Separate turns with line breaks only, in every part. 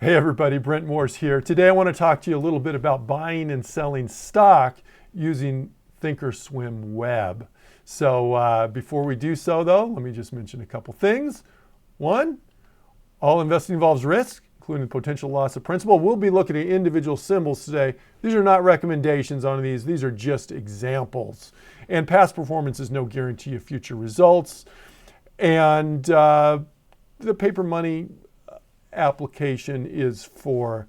Hey everybody, Brent Morse here. Today I want to talk to you a little bit about buying and selling stock using thinkorswim web. So before we do so though, let me just mention a couple things. One, all investing involves risk, including potential loss of principal. We'll be looking at individual symbols today. These are not recommendations on these are just examples. And past performance is no guarantee of future results. And the paper money application is for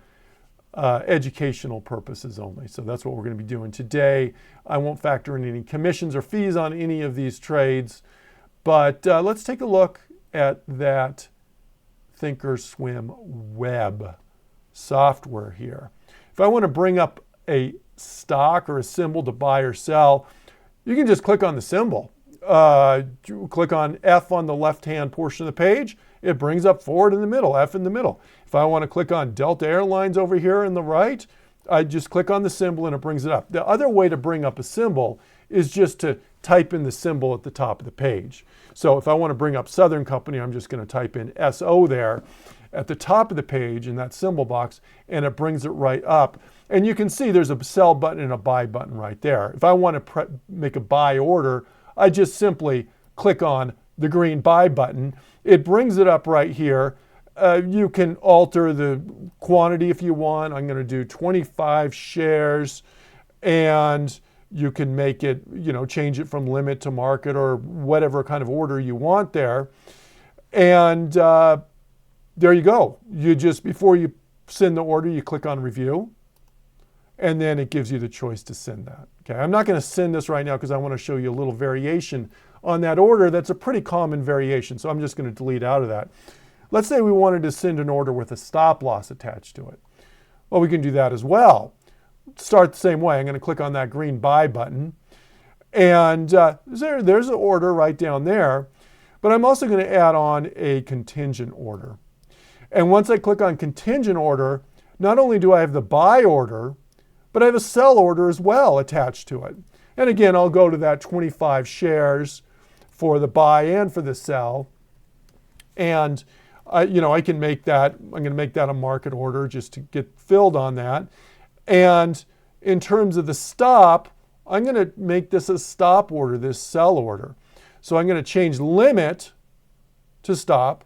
educational purposes only. So that's what we're going to be doing today. I won't factor in any commissions or fees on any of these trades, but let's take a look at that thinkorswim web software here. If I want to bring up a stock or a symbol to buy or sell, you can just click on the symbol. Click on F on the left-hand portion of the page. It brings up forward in the middle, F in the middle. If I want to click on Delta Airlines over here in the right, I just click on the symbol and it brings it up. The other way to bring up a symbol is just to type in the symbol at the top of the page. So if I want to bring up Southern Company, I'm just going to type in SO there at the top of the page in that symbol box, and it brings it right up. And you can see there's a sell button and a buy button right there. If I want to make a buy order, I just simply click on the green buy button. It brings it up right here. You can alter the quantity if you want. I'm going to do 25 shares, and you can make it, change it from limit to market or whatever kind of order you want there. And there you go. Before you send the order, you click on review, and then it gives you the choice to send that. Okay, I'm not going to send this right now because I want to show you a little variation on that order. That's a pretty common variation, so I'm just going to delete out of that. Let's say we wanted to send an order with a stop loss attached to it. Well, we can do that as well. Start the same way. I'm going to click on that green buy button, and there's an order right down there, but I'm also going to add on a contingent order. And once I click on contingent order, not only do I have the buy order, but I have a sell order as well attached to it. And again, I'll go to that 25 shares for the buy and for the sell. And I can make that, I'm going to make that a market order just to get filled on that. And in terms of the stop, I'm going to make this a stop order, this sell order. So I'm going to change limit to stop.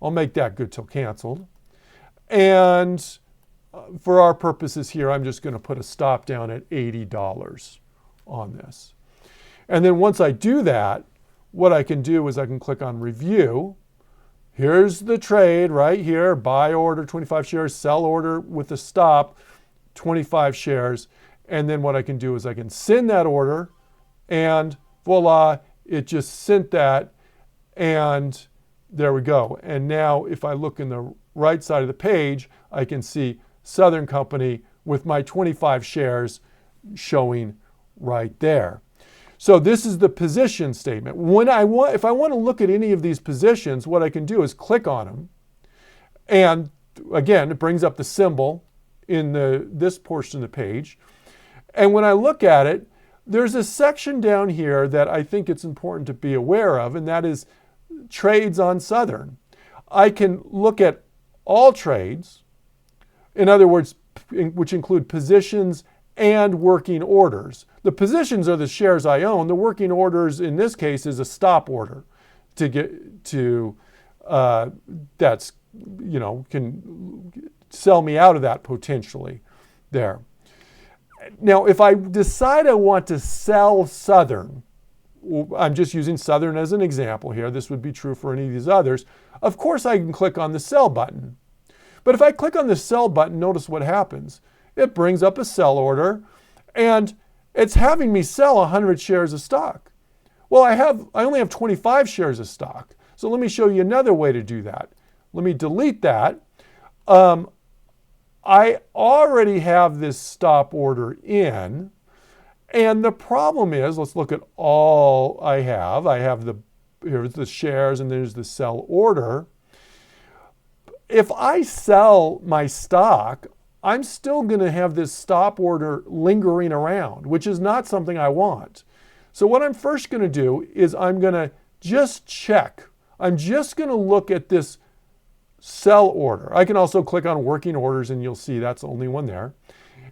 I'll make that good till canceled. And for our purposes here, I'm just going to put a stop down at $80 on this. And then once I do that, what I can do is I can click on review. Here's the trade right here, buy order, 25 shares, sell order with the stop, 25 shares. And then what I can do is I can send that order, and voila, it just sent that, and there we go. And now if I look in the right side of the page, I can see Southern Company with my 25 shares showing right there. So this is the position statement. If I want to look at any of these positions, what I can do is click on them. And again, it brings up the symbol in this portion of the page. And when I look at it, there's a section down here that I think it's important to be aware of, and that is trades on Southern. I can look at all trades, in other words, which include positions and working orders. The positions are the shares I own. The working orders in this case is a stop order to get to can sell me out of that potentially there. Now, if I decide I want to sell Southern, I'm just using Southern as an example here. This would be true for any of these others. Of course, I can click on the sell button. But if I click on the sell button, notice what happens. It brings up a sell order, and it's having me sell 100 shares of stock. Well, I only have 25 shares of stock. So let me show you another way to do that. Let me delete that. I already have this stop order in, and the problem is, let's look at all I have. Here's the shares, and there's the sell order. If I sell my stock, I'm still going to have this stop order lingering around, which is not something I want. So what I'm first going to do is I'm going to just check. I'm just going to look at this sell order. I can also click on working orders and you'll see that's the only one there.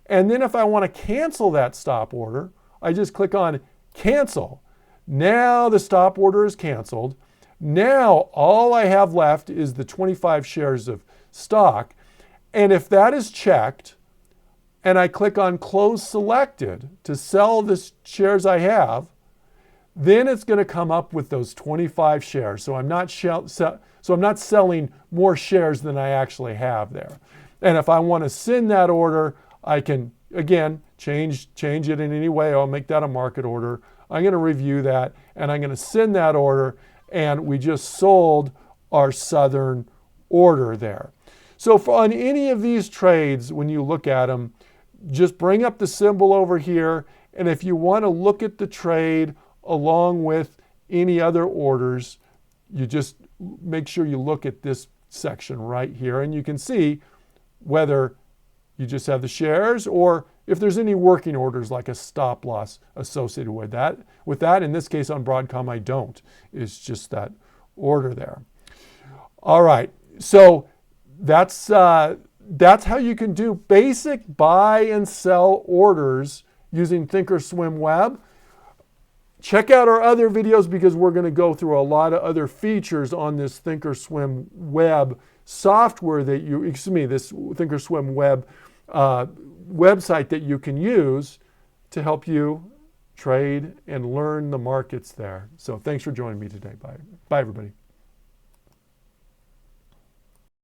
And then if I want to cancel that stop order, I just click on cancel. Now the stop order is canceled. Now all I have left is the 25 shares of stock. And if that is checked and I click on close selected to sell the shares I have, then it's going to come up with those 25 shares. So I'm not selling more shares than I actually have there. And if I want to send that order, I can, again, change it in any way. I'll make that a market order. I'm going to review that, and I'm going to send that order, and we just sold our southern order there. So on any of these trades, when you look at them, just bring up the symbol over here, and if you want to look at the trade along with any other orders, you just make sure you look at this section right here, and you can see whether you just have the shares or if there's any working orders like a stop loss associated with that. In this case on Broadcom, I don't. It's just that order there. All right, so that's how you can do basic buy and sell orders using thinkorswim web. Check out our other videos because we're going to go through a lot of other features on this thinkorswim web software this thinkorswim web website that you can use to help you trade and learn the markets there. So thanks for joining me today. Bye everybody.